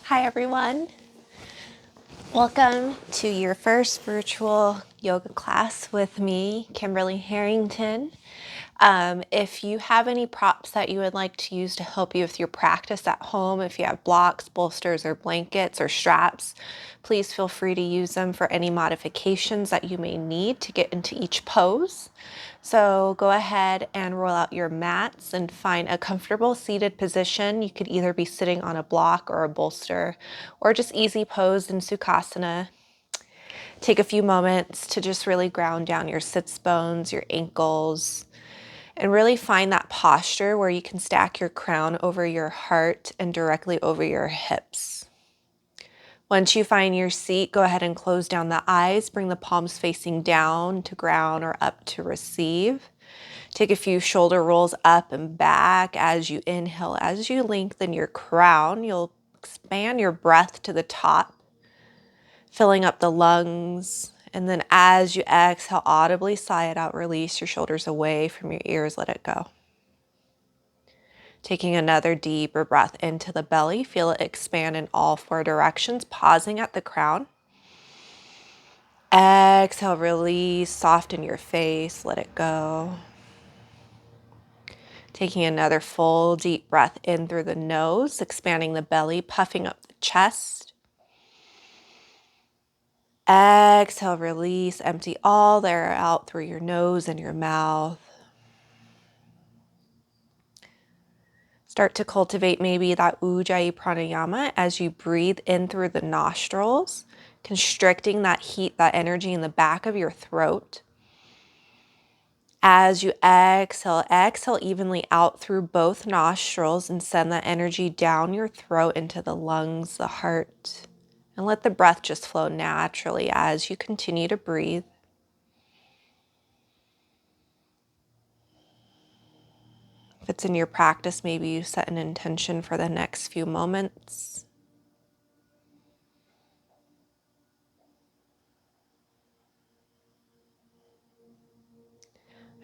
Hi everyone. Welcome to your first virtual yoga class with me, Kimberly Harrington. If you have any props that you would like to use to help you with your practice at home, if you have blocks, bolsters, or blankets or straps, please feel free to use them for any modifications that you may need to get into each pose. So go ahead and roll out your mats and find a comfortable seated position. You could either be sitting on a block or a bolster, or just easy pose in Sukhasana. Take a few moments to just really ground down your sits bones, your ankles, and really find that posture where you can stack your crown over your heart and directly over your hips. Once you find your seat, go ahead and close down the eyes. Bring the palms facing down to ground or up to receive. Take a few shoulder rolls up and back as you inhale. As you lengthen your crown, you'll expand your breath to the top, filling up the lungs. And then as you exhale, audibly sigh it out. Release your shoulders away from your ears. Let it go. Taking another deeper breath into the belly. Feel it expand in all four directions, pausing at the crown. Exhale, release, soften your face, let it go. Taking another full deep breath in through the nose, expanding the belly, puffing up the chest. Exhale, release, empty all the air out through your nose and your mouth. Start to cultivate maybe that Ujjayi Pranayama as you breathe in through the nostrils, constricting that heat, that energy in the back of your throat. As you exhale, exhale evenly out through both nostrils and send that energy down your throat into the lungs, the heart, and let the breath just flow naturally as you continue to breathe. If it's in your practice, maybe you set an intention for the next few moments.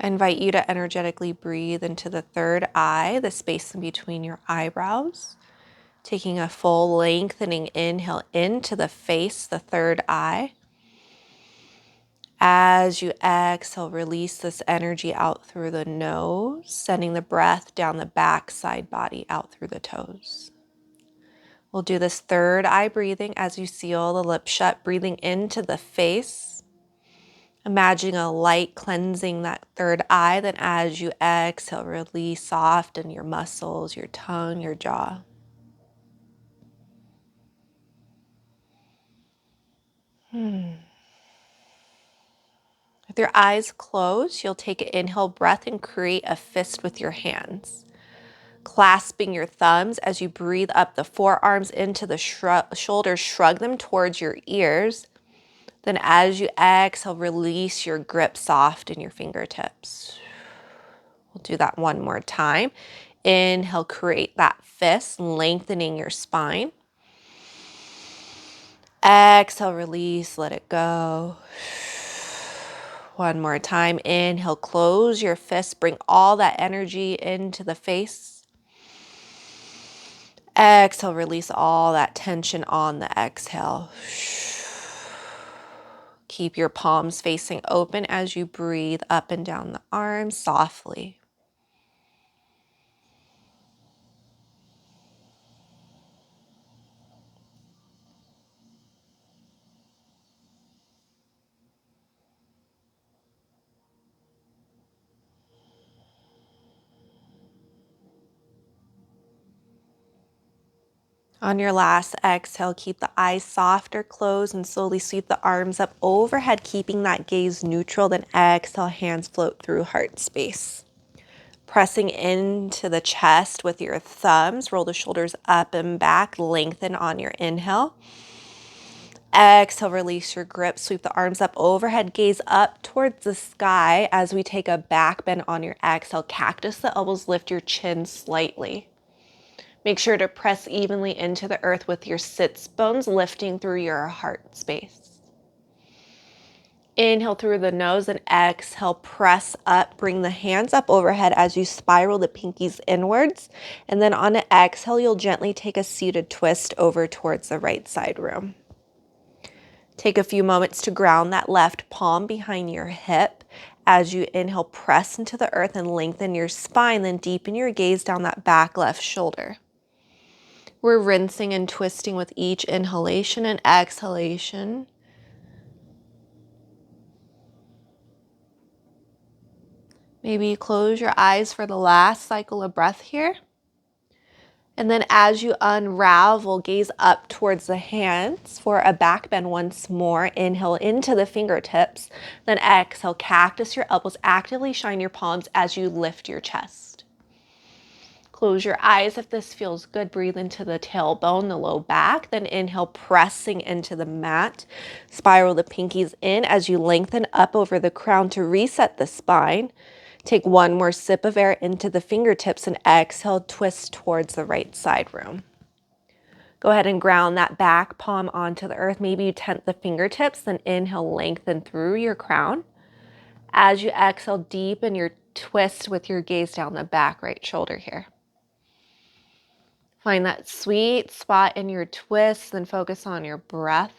I invite you to energetically breathe into the third eye, the space in between your eyebrows. Taking a full lengthening inhale into the face, the third eye. As you exhale, release this energy out through the nose, sending the breath down the back side body out through the toes. We'll do this third eye breathing as you seal the lips shut, breathing into the face. Imagining a light cleansing that third eye. Then as you exhale, release, soften your muscles, your tongue, your jaw. With your eyes closed, you'll take an inhale breath and create a fist with your hands. Clasping your thumbs as you breathe up the forearms into the shoulders, shrug them towards your ears. Then as you exhale, release your grip, soften your fingertips. We'll do that one more time. Inhale, create that fist, lengthening your spine. Exhale, release, let it go. One more time. Inhale, close your fist, bring all that energy into the face. Exhale, release all that tension on the exhale. Keep your palms facing open as you breathe up and down the arms softly. On your last exhale, keep the eyes soft or closed and slowly sweep the arms up overhead, keeping that gaze neutral. Then exhale, hands float through heart space. Pressing into the chest with your thumbs, roll the shoulders up and back, lengthen on your inhale. Exhale, release your grip, sweep the arms up overhead, gaze up towards the sky as we take a back bend on your exhale. Cactus the elbows, lift your chin slightly. Make sure to press evenly into the earth with your sits bones lifting through your heart space. Inhale through the nose and exhale, press up. Bring the hands up overhead as you spiral the pinkies inwards. And then on an exhale, you'll gently take a seated twist over towards the right side room. Take a few moments to ground that left palm behind your hip. As you inhale, press into the earth and lengthen your spine, then deepen your gaze down that back left shoulder. We're rinsing and twisting with each inhalation and exhalation. Maybe you close your eyes for the last cycle of breath here. And then as you unravel, gaze up towards the hands for a back bend once more. Inhale into the fingertips. Then exhale, cactus your elbows. Actively shine your palms as you lift your chest. Close your eyes if this feels good. Breathe into the tailbone, the low back. Then inhale, pressing into the mat. Spiral the pinkies in as you lengthen up over the crown to reset the spine. Take one more sip of air into the fingertips and exhale, twist towards the right side room. Go ahead and ground that back palm onto the earth. Maybe you tent the fingertips, then inhale, lengthen through your crown. As you exhale, deepen your twist with your gaze down the back right shoulder here. Find that sweet spot in your twist, then focus on your breath.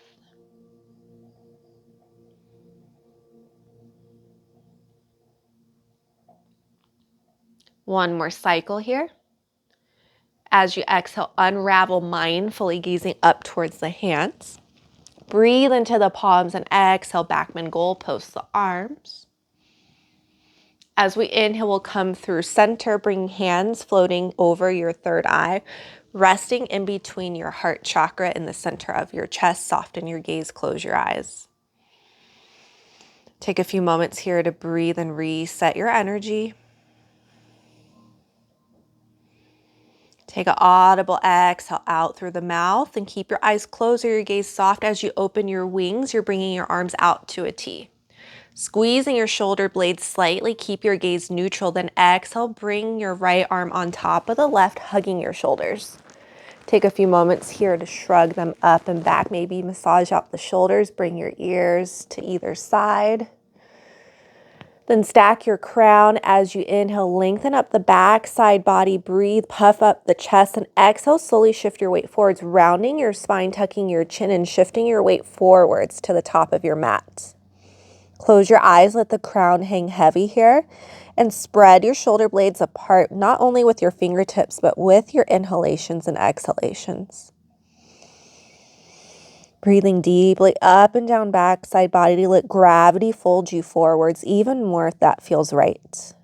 One more cycle here. As you exhale, unravel mindfully, gazing up towards the hands. Breathe into the palms and exhale, back bend, goalpost the arms. As we inhale, we'll come through center, bring hands floating over your third eye, resting in between your heart chakra in the center of your chest. Soften your gaze, close your eyes. Take a few moments here to breathe and reset your energy. Take an audible exhale out through the mouth and keep your eyes closed or your gaze soft. As you open your wings, you're bringing your arms out to a T. Squeezing your shoulder blades slightly, keep your gaze neutral, then exhale, bring your right arm on top of the left, hugging your shoulders. Take a few moments here to shrug them up and back, maybe massage out the shoulders, bring your ears to either side. Then stack your crown as you inhale, lengthen up the back, side body, breathe, puff up the chest, and exhale, slowly shift your weight forwards, rounding your spine, tucking your chin, and shifting your weight forwards to the top of your mat. Close your eyes, let the crown hang heavy here, and spread your shoulder blades apart, not only with your fingertips, but with your inhalations and exhalations. Breathing deeply up and down back, side body to let gravity fold you forwards, even more if that feels right.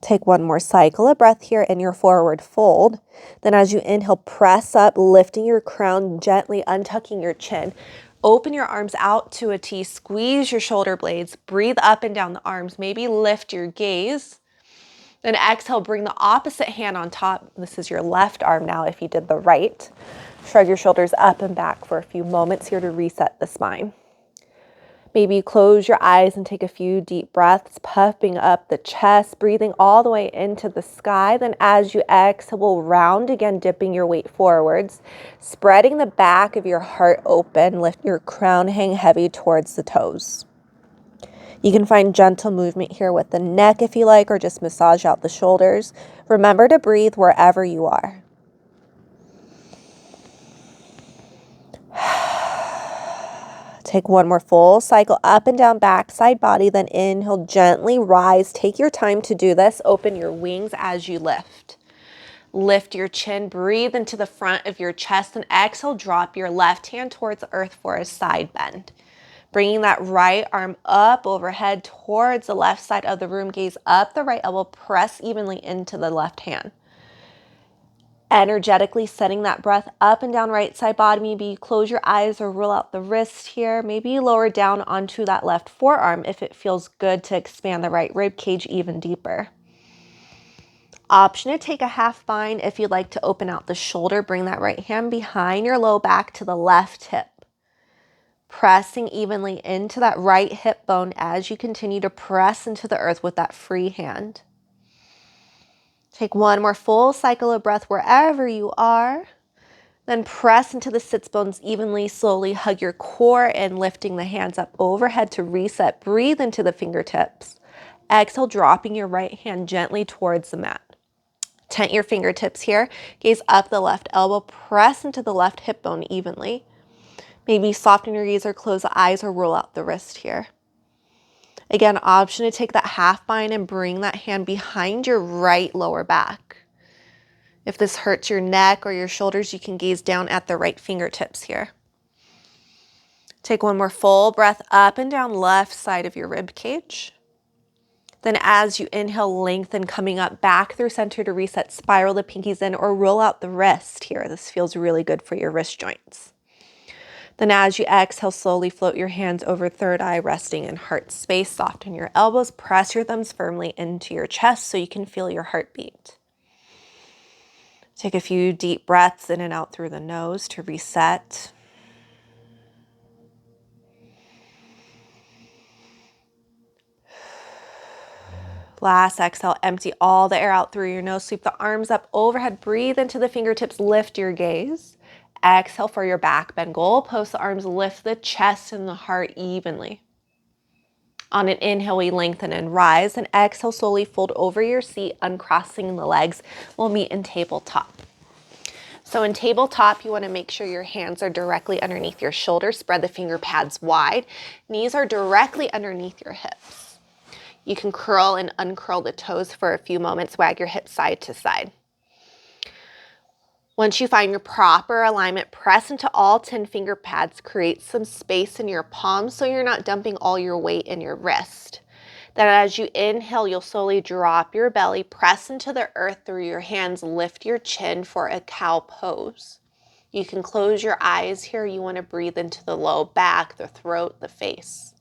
Take one more cycle of breath here in your forward fold. Then as you inhale, press up, lifting your crown, gently untucking your chin. Open your arms out to a T, squeeze your shoulder blades, breathe up and down the arms, maybe lift your gaze. Then exhale, bring the opposite hand on top. This is your left arm now if you did the right. Shrug your shoulders up and back for a few moments here to reset the spine. Maybe close your eyes and take a few deep breaths, puffing up the chest, breathing all the way into the sky. Then as you exhale, we'll round again, dipping your weight forwards, spreading the back of your heart open, lift your crown, hang heavy towards the toes. You can find gentle movement here with the neck if you like, or just massage out the shoulders. Remember to breathe wherever you are. Take one more full cycle up and down back, side body, then inhale, gently rise. Take your time to do this. Open your wings as you lift. Lift your chin, breathe into the front of your chest, and exhale, drop your left hand towards the earth for a side bend. Bringing that right arm up overhead towards the left side of the room, gaze up the right elbow, press evenly into the left hand. Energetically setting that breath up and down right side body. Maybe you close your eyes or roll out the wrist here. Maybe you lower down onto that left forearm if it feels good to expand the right rib cage even deeper. Option to take a half bind if you'd like to open out the shoulder. Bring that right hand behind your low back to the left hip. Pressing evenly into that right hip bone as you continue to press into the earth with that free hand. Take one more full cycle of breath wherever you are. Then press into the sits bones evenly, slowly hug your core and lifting the hands up overhead to reset. Breathe into the fingertips. Exhale, dropping your right hand gently towards the mat. Tent your fingertips here. Gaze up the left elbow. Press into the left hip bone evenly. Maybe soften your gaze or close the eyes or roll out the wrist here. Again, option to take that half bind and bring that hand behind your right lower back. If this hurts your neck or your shoulders, you can gaze down at the right fingertips here. Take one more full breath up and down left side of your rib cage. Then as you inhale, lengthen, coming up back through center to reset. Spiral the pinkies in or roll out the wrist here. This feels really good for your wrist joints. Then as you exhale, slowly float your hands over third eye, resting in heart space. Soften your elbows, press your thumbs firmly into your chest so you can feel your heartbeat. Take a few deep breaths in and out through the nose to reset. Last exhale, empty all the air out through your nose. Sweep the arms up overhead. Breathe into the fingertips. Lift your gaze. Exhale for your back bend. Goalpost the arms. Lift the chest and the heart evenly. On an inhale, we lengthen and rise. And exhale, slowly fold over your seat, uncrossing the legs. We'll meet in tabletop. So in tabletop, you want to make sure your hands are directly underneath your shoulders. Spread the finger pads wide. Knees are directly underneath your hips. You can curl and uncurl the toes for a few moments. Wag your hips side to side. Once you find your proper alignment, press into all 10 finger pads. Create some space in your palms so you're not dumping all your weight in your wrist. Then as you inhale, you'll slowly drop your belly, press into the earth through your hands, lift your chin for a cow pose. You can close your eyes here. You want to breathe into the low back, the throat, the face.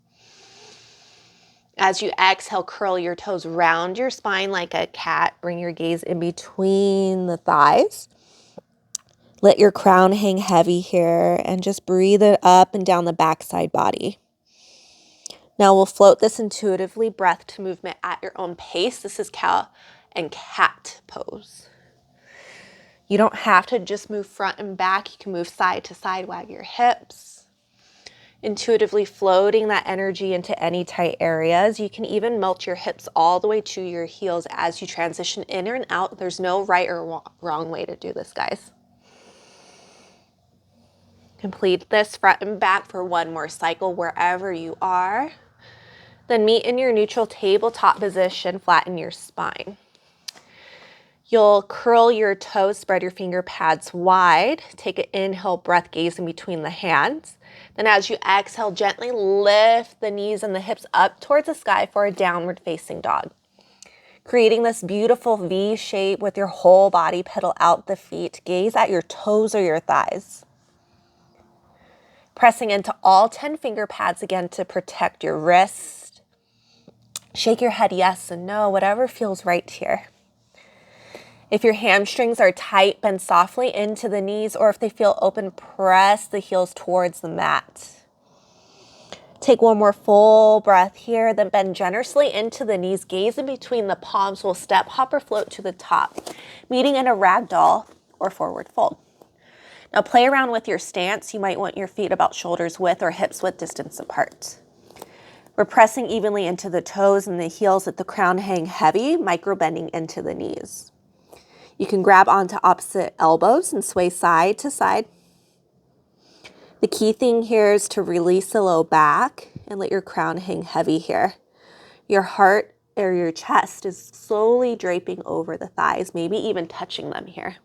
As you exhale, curl your toes, round your spine like a cat. Bring your gaze in between the thighs. Let your crown hang heavy here and just breathe it up and down the backside body. Now we'll float this intuitively, breath to movement at your own pace. This is cow and cat pose. You don't have to just move front and back. You can move side to side, wag your hips. Intuitively floating that energy into any tight areas. You can even melt your hips all the way to your heels as you transition in and out. There's no right or wrong way to do this, guys. Complete this front and back for one more cycle wherever you are. Then meet in your neutral tabletop position, flatten your spine. You'll curl your toes, spread your finger pads wide. Take an inhale, breath, gaze in between the hands. Then as you exhale, gently lift the knees and the hips up towards the sky for a downward facing dog. Creating this beautiful V shape with your whole body, pedal out the feet. Gaze at your toes or your thighs. Pressing into all 10 finger pads again to protect your wrist. Shake your head yes and no, whatever feels right here. If your hamstrings are tight, bend softly into the knees, or if they feel open, press the heels towards the mat. Take one more full breath here, then bend generously into the knees, gaze in between the palms. We'll step, hop, or float to the top, meeting in a ragdoll or forward fold. Now play around with your stance. You might want your feet about shoulders width or hips width distance apart. We're pressing evenly into the toes and the heels, let the crown hang heavy, micro bending into the knees. You can grab onto opposite elbows and sway side to side. The key thing here is to release the low back and let your crown hang heavy here. Your heart or your chest is slowly draping over the thighs, maybe even touching them here.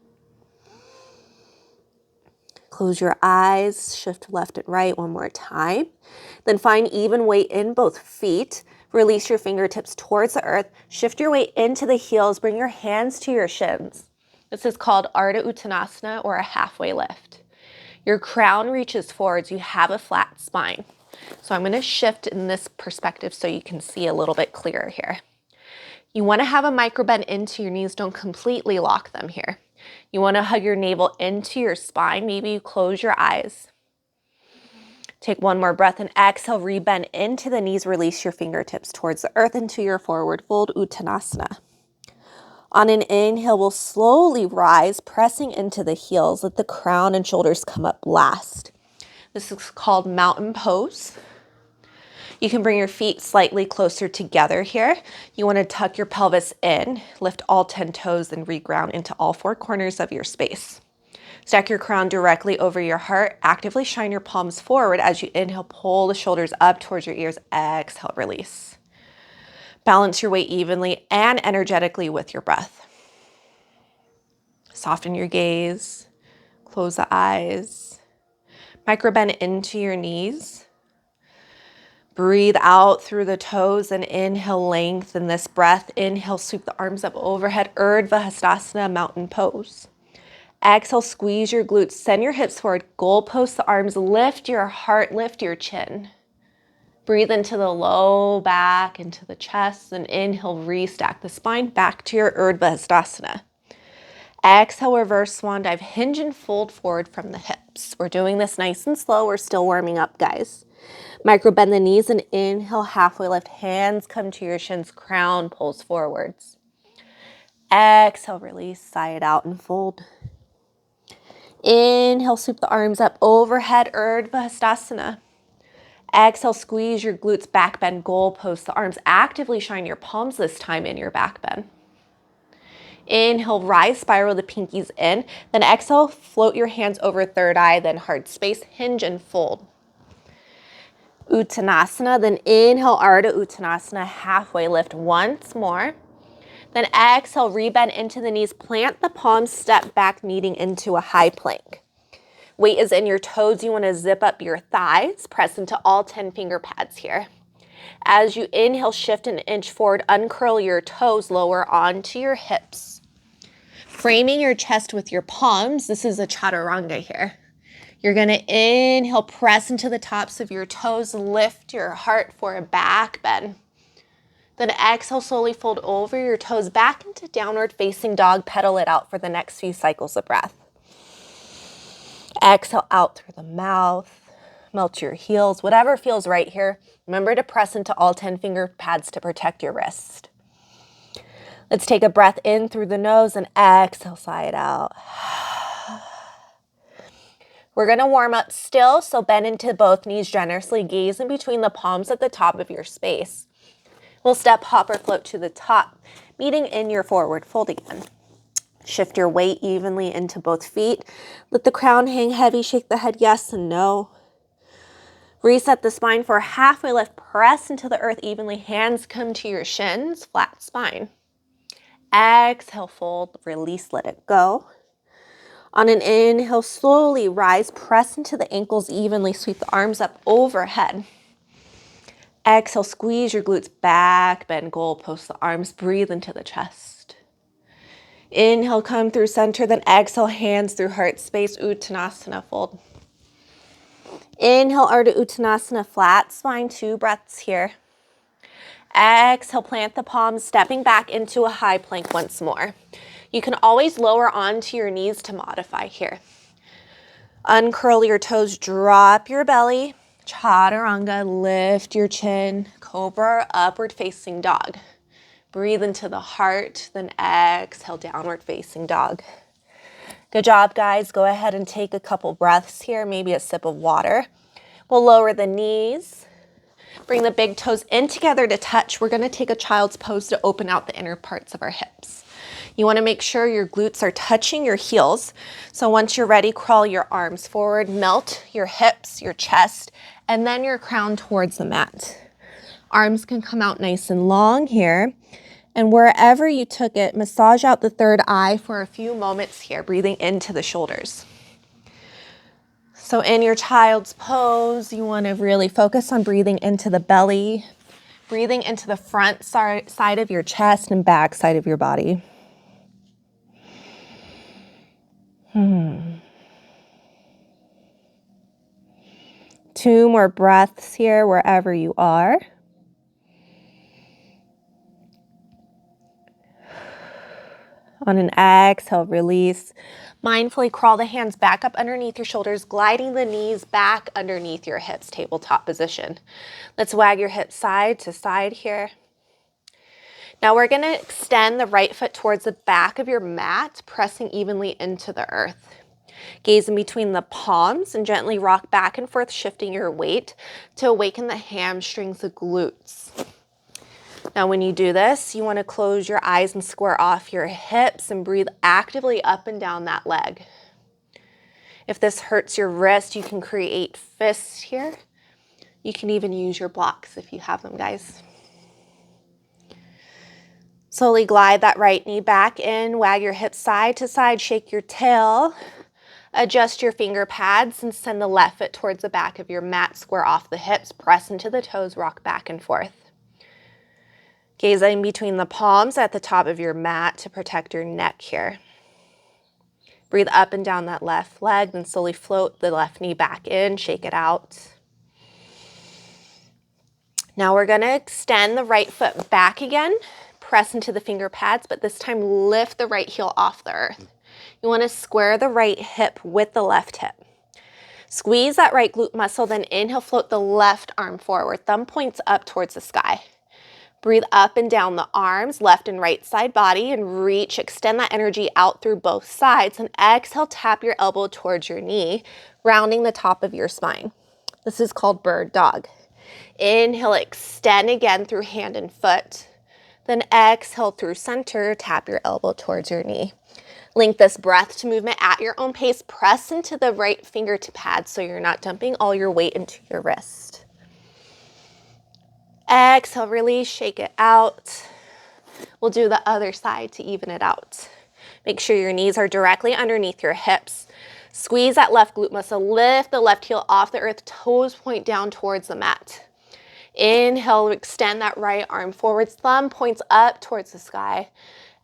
Close your eyes, shift left and right one more time. Then find even weight in both feet. Release your fingertips towards the earth. Shift your weight into the heels. Bring your hands to your shins. This is called Arda Uttanasana, or a halfway lift. Your crown reaches forwards. You have a flat spine. So I'm going to shift in this perspective so you can see a little bit clearer here. You want to have a micro bend into your knees. Don't completely lock them here. You want to hug your navel into your spine. Maybe you close your eyes. Take one more breath and exhale, rebend into the knees, release your fingertips towards the earth into your forward fold, Uttanasana. On an inhale, we'll slowly rise, pressing into the heels. Let the crown and shoulders come up last. This is called mountain pose. You can bring your feet slightly closer together here. You want to tuck your pelvis in, lift all 10 toes, and reground into all 4 corners of your space. Stack your crown directly over your heart. Actively shine your palms forward as you inhale, pull the shoulders up towards your ears. Exhale, release. Balance your weight evenly and energetically with your breath. Soften your gaze. Close the eyes. Micro bend into your knees. Breathe out through the toes and inhale, lengthen this breath. Inhale, sweep the arms up overhead. Urdhva Hastasana, mountain pose. Exhale, squeeze your glutes, send your hips forward, goalpost the arms, lift your heart, lift your chin. Breathe into the low back, into the chest, and inhale, restack the spine back to your Urdhva Hastasana. Exhale, reverse swan dive, hinge and fold forward from the hips. We're doing this nice and slow. We're still warming up, guys. Micro bend the knees and inhale, halfway lift, hands come to your shins, crown pulls forwards. Exhale, release, side out and fold. Inhale, sweep the arms up overhead, Urdhva Hastasana. Exhale, squeeze your glutes, back bend, goalpost the arms. Actively shine your palms this time in your back bend. Inhale, rise, spiral the pinkies in. Then exhale, float your hands over third eye, then hard space, hinge and fold. Uttanasana, then inhale, Arda Uttanasana, halfway lift once more. Then exhale, rebend into the knees, plant the palms, step back, kneading into a high plank. Weight is in your toes. You want to zip up your thighs, press into all 10 finger pads here. As you inhale, shift an inch forward, uncurl your toes, lower onto your hips. Framing your chest with your palms, this is a Chaturanga here. You're going to inhale, press into the tops of your toes, lift your heart for a back bend. Then exhale, slowly fold over your toes back into downward facing dog, pedal it out for the next few cycles of breath. Exhale out through the mouth, melt your heels, whatever feels right here. Remember to press into all 10 finger pads to protect your wrist. Let's take a breath in through the nose and exhale, side out. We're going to warm up still, so bend into both knees generously, gaze in between the palms at the top of your space. We'll step, hop, or float to the top, meeting in your forward fold again. Shift your weight evenly into both feet. Let the crown hang heavy, shake the head yes and no. Reset the spine for a halfway lift, press into the earth evenly, hands come to your shins, flat spine. Exhale, fold, release, let it go. On an inhale, slowly rise, press into the ankles evenly, sweep the arms up overhead. Exhale, squeeze your glutes back, bend, goalpost the arms, breathe into the chest. Inhale, come through center, then exhale, hands through heart space, Uttanasana, fold. Inhale, Arda Uttanasana, flat spine, 2 breaths here. Exhale, plant the palms, stepping back into a high plank once more. You can always lower onto your knees to modify here. Uncurl your toes, drop your belly. Chaturanga, lift your chin. Cobra, upward facing dog. Breathe into the heart, then exhale, downward facing dog. Good job, guys. Go ahead and take a couple breaths here, maybe a sip of water. We'll lower the knees. Bring the big toes in together to touch. We're going to take a child's pose to open out the inner parts of our hips. You want to make sure your glutes are touching your heels. So once you're ready, crawl your arms forward, melt your hips, your chest, and then your crown towards the mat. Arms can come out nice and long here. And wherever you took it, massage out the third eye for a few moments here, breathing into the shoulders. So in your child's pose, you want to really focus on breathing into the belly, breathing into the front side of your chest and back side of your body. 2 more breaths here, wherever you are. On an exhale, release. Mindfully crawl the hands back up underneath your shoulders, gliding the knees back underneath your hips, tabletop position. Let's wag your hips side to side here. Now we're going to extend the right foot towards the back of your mat, pressing evenly into the earth. Gaze in between the palms and gently rock back and forth, shifting your weight to awaken the hamstrings, the glutes. Now when you do this, you want to close your eyes and square off your hips and breathe actively up and down that leg. If this hurts your wrist, you can create fists here. You can even use your blocks if you have them, guys. Slowly glide that right knee back in, wag your hips side to side, shake your tail, adjust your finger pads, and send the left foot towards the back of your mat, square off the hips, press into the toes, rock back and forth. Gaze in between the palms at the top of your mat to protect your neck here. Breathe up and down that left leg, then slowly float the left knee back in, shake it out. Now we're going to extend the right foot back again, press into the finger pads, but this time lift the right heel off the earth. You want to square the right hip with the left hip. Squeeze that right glute muscle, then inhale, float the left arm forward. Thumb points up towards the sky. Breathe up and down the arms, left and right side body, and reach. Extend that energy out through both sides. And exhale, tap your elbow towards your knee, rounding the top of your spine. This is called bird dog. Inhale, extend again through hand and foot. Then exhale through center, tap your elbow towards your knee. Link this breath to movement at your own pace. Press into the right fingertip pads so you're not dumping all your weight into your wrist. Exhale, release, shake it out. We'll do the other side to even it out. Make sure your knees are directly underneath your hips. Squeeze that left glute muscle, lift the left heel off the earth, toes point down towards the mat. Inhale, extend that right arm forwards, thumb points up towards the sky.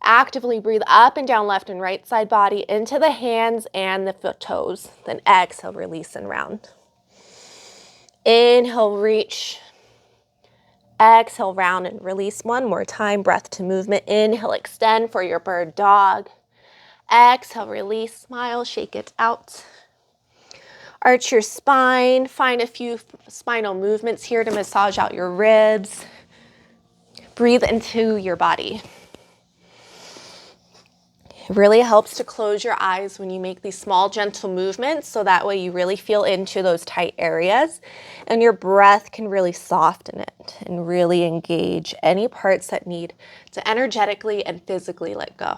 Actively breathe up and down left and right side body into the hands and the foot toes. Then exhale, release and round. Inhale, reach. Exhale, round and release one more time. Breath to movement. Inhale, extend for your bird dog. Exhale, release, smile, shake it out. Arch your spine. Find a few spinal movements here to massage out your ribs. Breathe into your body. It really helps to close your eyes when you make these small, gentle movements, so that way you really feel into those tight areas and your breath can really soften it and really engage any parts that need to energetically and physically let go.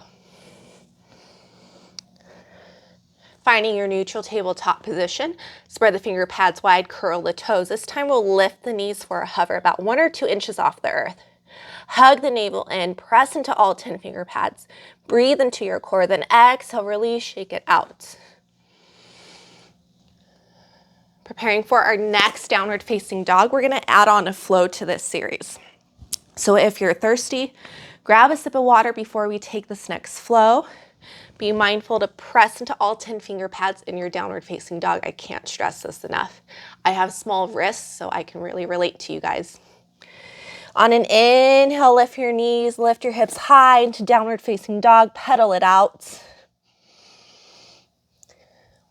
Finding your neutral tabletop position, spread the finger pads wide, curl the toes. This time we'll lift the knees for a hover about 1 or 2 inches off the earth. Hug the navel in, press into all 10 finger pads. Breathe into your core, then exhale, release, shake it out. Preparing for our next downward facing dog, we're gonna add on a flow to this series. So if you're thirsty, grab a sip of water before we take this next flow. Be mindful to press into all 10 finger pads in your downward facing dog. I can't stress this enough. I have small wrists, so I can really relate to you guys. On an inhale, lift your knees, lift your hips high into downward facing dog, pedal it out.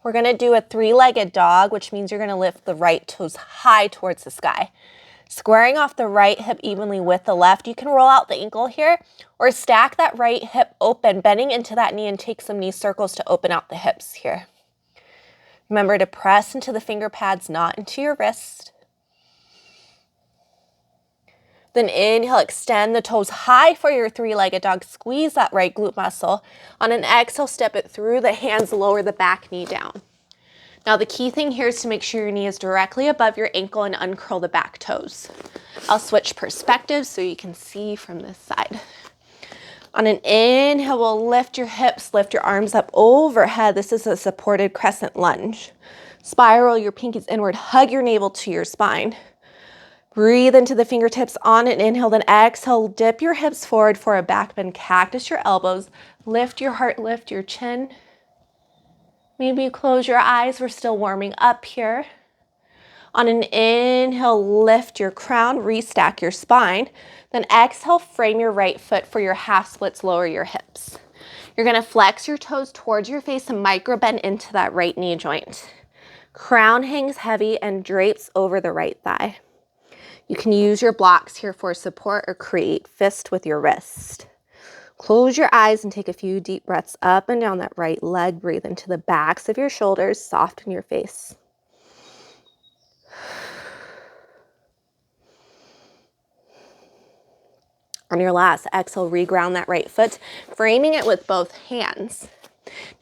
We're gonna do a 3-legged dog, which means you're gonna lift the right toes high towards the sky. Squaring off the right hip evenly with the left. You can roll out the ankle here or stack that right hip open, bending into that knee and take some knee circles to open out the hips here. Remember to press into the finger pads, not into your wrist. Then inhale, extend the toes high for your 3-legged dog. Squeeze that right glute muscle. On an exhale, step it through the hands, lower the back knee down. Now the key thing here is to make sure your knee is directly above your ankle and uncurl the back toes. I'll switch perspectives so you can see from this side. On an inhale, we'll lift your hips, lift your arms up overhead. This is a supported crescent lunge. Spiral your pinkies inward, hug your navel to your spine. Breathe into the fingertips on an inhale, then exhale, dip your hips forward for a back bend, cactus your elbows, lift your heart, lift your chin. Maybe close your eyes, we're still warming up here. On an inhale, lift your crown, restack your spine. Then exhale, frame your right foot for your half splits, lower your hips. You're gonna flex your toes towards your face and micro bend into that right knee joint. Crown hangs heavy and drapes over the right thigh. You can use your blocks here for support or create fist with your wrist. Close your eyes and take a few deep breaths up and down that right leg. Breathe into the backs of your shoulders, soften your face. On your last exhale, reground that right foot, framing it with both hands.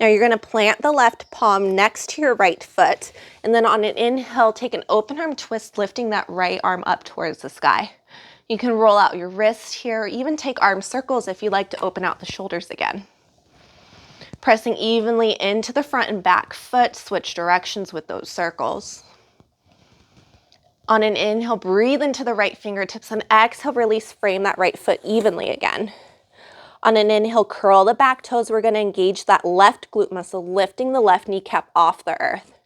Now you're going to plant the left palm next to your right foot, and then on an inhale, take an open arm twist, lifting that right arm up towards the sky. You can roll out your wrist here, or even take arm circles if you like to open out the shoulders again. Pressing evenly into the front and back foot, switch directions with those circles. On an inhale, breathe into the right fingertips. On exhale, release, frame that right foot evenly again. On an inhale, curl the back toes. We're going to engage that left glute muscle, lifting the left kneecap off the earth.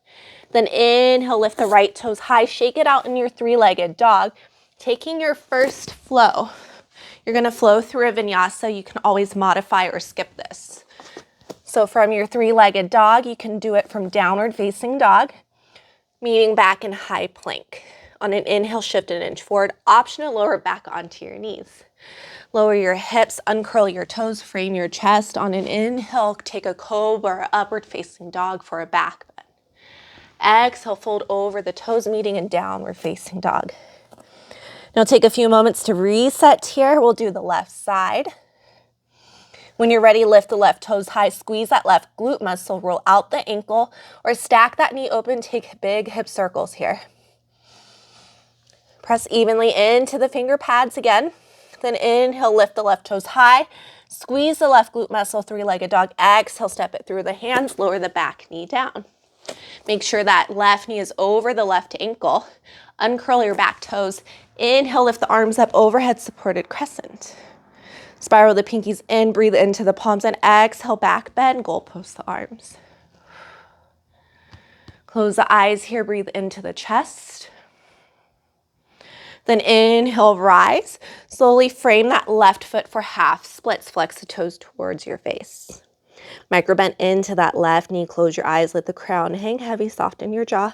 Then inhale, lift the right toes high, shake it out in your three-legged dog. Taking your first flow, you're going to flow through a vinyasa. You can always modify or skip this. So from your three-legged dog, you can do it from downward facing dog, meeting back in high plank. On an inhale, shift an inch forward, optional lower back onto your knees. Lower your hips, uncurl your toes, frame your chest. On an inhale, take a cobra or upward facing dog for a back bend. Exhale, fold over the toes, meeting in downward facing dog. Now take a few moments to reset here. We'll do the left side. When you're ready, lift the left toes high, squeeze that left glute muscle, roll out the ankle, or stack that knee open, take big hip circles here. Press evenly into the finger pads again. Then inhale, lift the left toes high, squeeze the left glute muscle, three-legged dog. Exhale, step it through the hands, lower the back knee down. Make sure that left knee is over the left ankle. Uncurl your back toes. Inhale, lift the arms up, overhead supported crescent. Spiral the pinkies in, breathe into the palms, and exhale, back bend, goalpost the arms. Close the eyes here, breathe into the chest. Then inhale, rise. Slowly frame that left foot for half splits. Flex the toes towards your face. Micro bend into that left knee. Close your eyes, let the crown hang heavy, soften your jaw.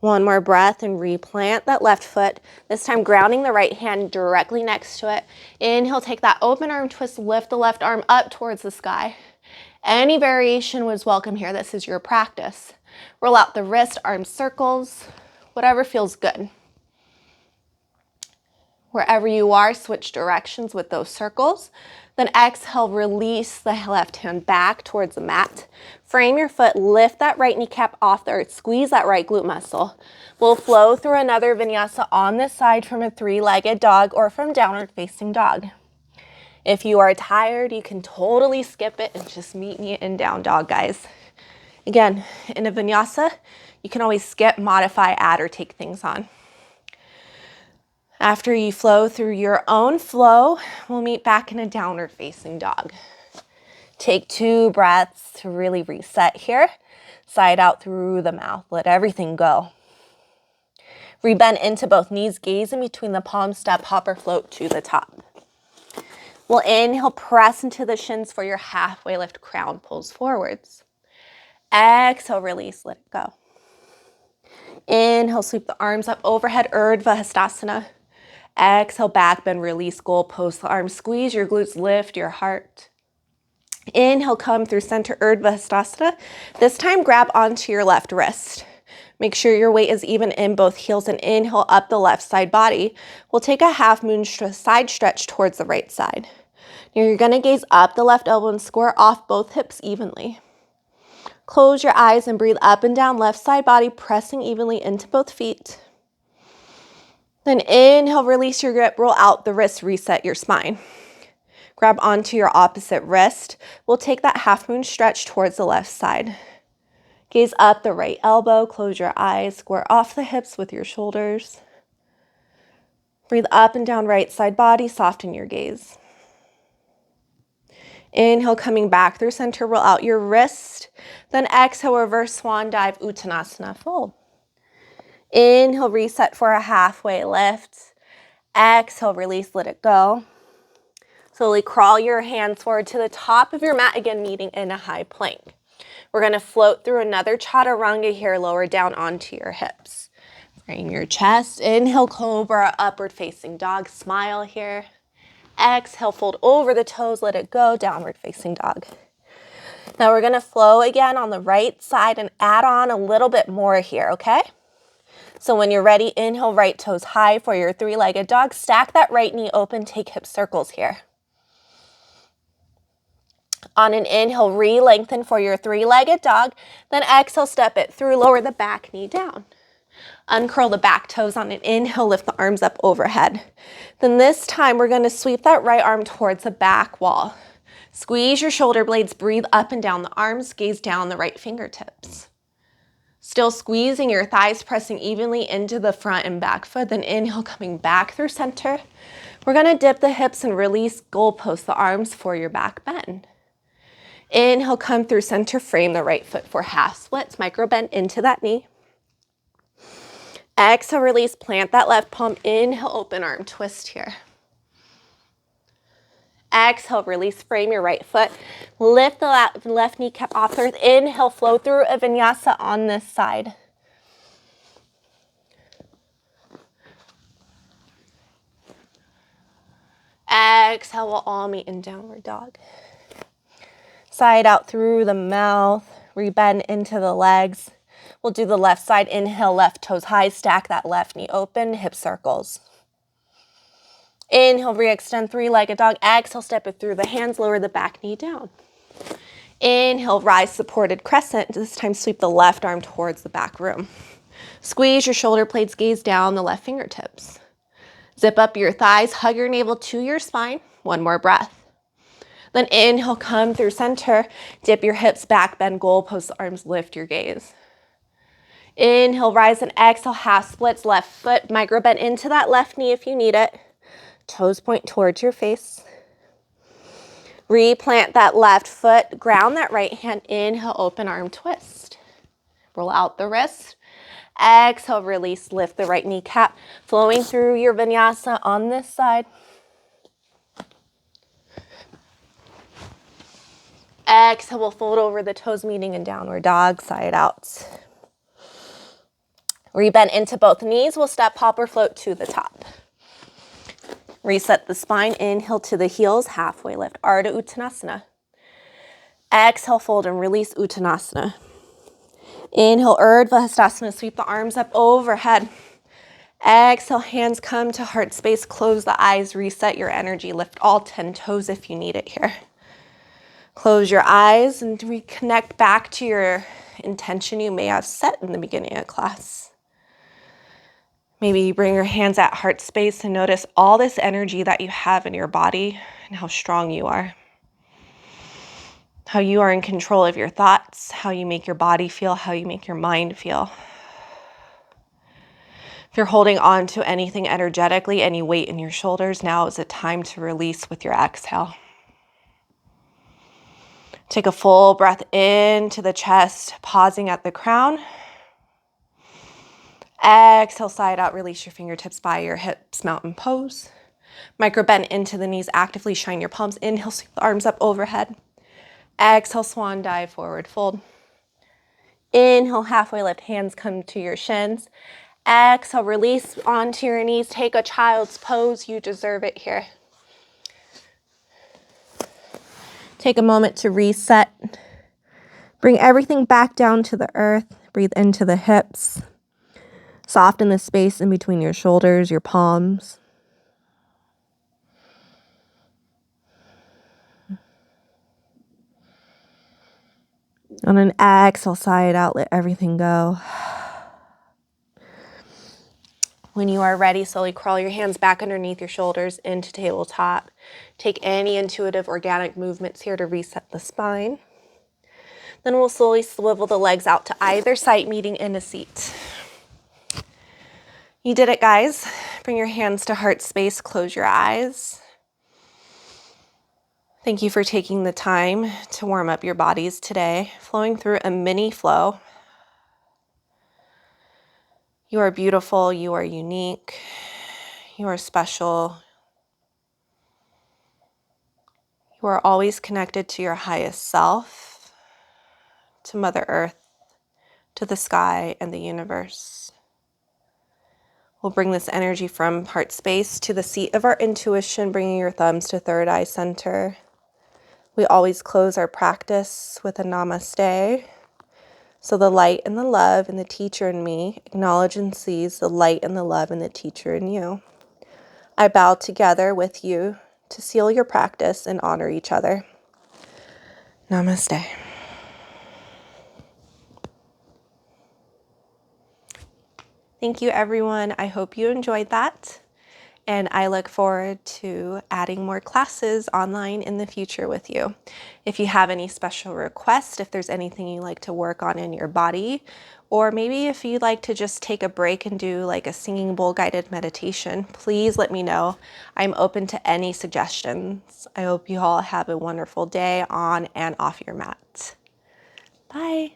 One more breath and replant that left foot. This time grounding the right hand directly next to it. Inhale, take that open arm twist, lift the left arm up towards the sky. Any variation was welcome here. This is your practice. Roll out the wrist, arm circles, whatever feels good. Wherever you are, switch directions with those circles. Then exhale, release the left hand back towards the mat. Frame your foot, lift that right kneecap off the earth, squeeze that right glute muscle. We'll flow through another vinyasa on this side from a three-legged dog or from downward facing dog. If you are tired, you can totally skip it and just meet me in down dog, guys. Again, in a vinyasa, you can always skip, modify, add, or take things on. After you flow through your own flow, we'll meet back in a downward facing dog. Take 2 breaths to really reset here. Side out through the mouth. Let everything go. Rebend into both knees, gaze in between the palms, step, hop, or float to the top. We'll inhale, press into the shins for your halfway lift, crown pulls forwards. Exhale, release, let it go. Inhale, sweep the arms up overhead, Urdhva Hastasana. Exhale, back bend, release, goalpost the arms, squeeze your glutes, lift your heart. Inhale, come through center, Urdhva Hastasana. This time, grab onto your left wrist. Make sure your weight is even in both heels, and inhale up the left side body. We'll take a half moon side stretch towards the right side. Now you're gonna gaze up the left elbow and square off both hips evenly. Close your eyes and breathe up and down left side body, pressing evenly into both feet. Then inhale, release your grip, roll out the wrist, reset your spine. Grab onto your opposite wrist. We'll take that half moon stretch towards the left side. Gaze up the right elbow, close your eyes, square off the hips with your shoulders. Breathe up and down right side body, soften your gaze. Inhale, coming back through center, roll out your wrist. Then exhale, reverse swan dive, Uttanasana fold. Inhale, reset for a halfway lift. Exhale, release, let it go. Slowly crawl your hands forward to the top of your mat, again meeting in a high plank. We're going to float through another Chaturanga here, lower down onto your hips. Frame your chest. Inhale, Cobra, upward facing dog. Smile here. Exhale, fold over the toes, let it go, downward facing dog. Now we're going to flow again on the right side and add on a little bit more here, okay? So when you're ready, inhale, right toes high for your three-legged dog. Stack that right knee open, take hip circles here. On an inhale, re-lengthen for your three-legged dog. Then exhale, step it through, lower the back knee down. Uncurl the back toes on an inhale, lift the arms up overhead. Then this time, we're going to sweep that right arm towards the back wall. Squeeze your shoulder blades, breathe up and down the arms, gaze down the right fingertips. Still squeezing your thighs, pressing evenly into the front and back foot. Then inhale, coming back through center. We're going to dip the hips and release, goalpost the arms for your back bend. Inhale, come through center, frame the right foot for half splits, micro bend into that knee. Exhale, release, plant that left palm. Inhale, open arm twist here. Exhale, release, frame your right foot. Lift the left kneecap off the earth. Inhale, flow through a vinyasa on this side. Exhale, we'll all meet in downward dog. Side out through the mouth, rebend into the legs. We'll do the left side. Inhale, left toes high, stack that left knee open, hip circles. Inhale, re-extend three-legged dog. Exhale, step it through the hands, lower the back knee down. Inhale, rise supported crescent. This time, sweep the left arm towards the back room. Squeeze your shoulder blades, gaze down the left fingertips. Zip up your thighs, hug your navel to your spine. One more breath. Then inhale, come through center. Dip your hips back, bend goalpost the arms, lift your gaze. Inhale, rise and exhale, half splits, left foot, micro bend into that left knee if you need it. Toes point towards your face. Replant that left foot, ground that right hand. Inhale, open arm twist. Roll out the wrist. Exhale, release, lift the right kneecap, flowing through your vinyasa on this side. Exhale, we'll fold over the toes, meeting in downward dog, side out. Rebend into both knees. We'll step, hop, or float to the top. Reset the spine. Inhale to the heels, halfway lift, Arda Uttanasana. Exhale, fold and release, Uttanasana. Inhale, Urdhva Hastasana, sweep the arms up overhead. Exhale, hands come to heart space, close the eyes, reset your energy, lift all 10 toes if you need it here. Close your eyes and reconnect back to your intention you may have set in the beginning of class. Maybe you bring your hands at heart space and notice all this energy that you have in your body and how strong you are. How you are in control of your thoughts, how you make your body feel, how you make your mind feel. If you're holding on to anything energetically, any weight in your shoulders, now is a time to release with your exhale. Take a full breath into the chest, pausing at the crown. Exhale, side out, release your fingertips by your hips, mountain pose. Micro bend into the knees, actively shine your palms. Inhale, sweep the arms up overhead. Exhale, swan dive, forward fold. Inhale, halfway lift, hands come to your shins. Exhale, release onto your knees. Take a child's pose. You deserve it here. Take a moment to reset. Bring everything back down to the earth. Breathe into the hips. Soften the space in between your shoulders, your palms. On an exhale, sigh it out, let everything go. When you are ready, slowly crawl your hands back underneath your shoulders into tabletop. Take any intuitive organic movements here to reset the spine. Then we'll slowly swivel the legs out to either side, meeting in a seat. You did it, guys. Bring your hands to heart space, close your eyes. Thank you for taking the time to warm up your bodies today, flowing through a mini flow. You are beautiful, you are unique, you are special. You are always connected to your highest self, to Mother Earth, to the sky and the universe. We'll bring this energy from heart space to the seat of our intuition, bringing your thumbs to third eye center. We always close our practice with a namaste. So the light and the love in the teacher in me acknowledge and sees the light and the love in the teacher in you. I bow together with you to seal your practice and honor each other. Namaste. Thank you, everyone. I hope you enjoyed that. And I look forward to adding more classes online in the future with you. If you have any special requests, if there's anything you like to work on in your body, or maybe if you'd like to just take a break and do like a singing bowl guided meditation, please let me know. I'm open to any suggestions. I hope you all have a wonderful day on and off your mat. Bye.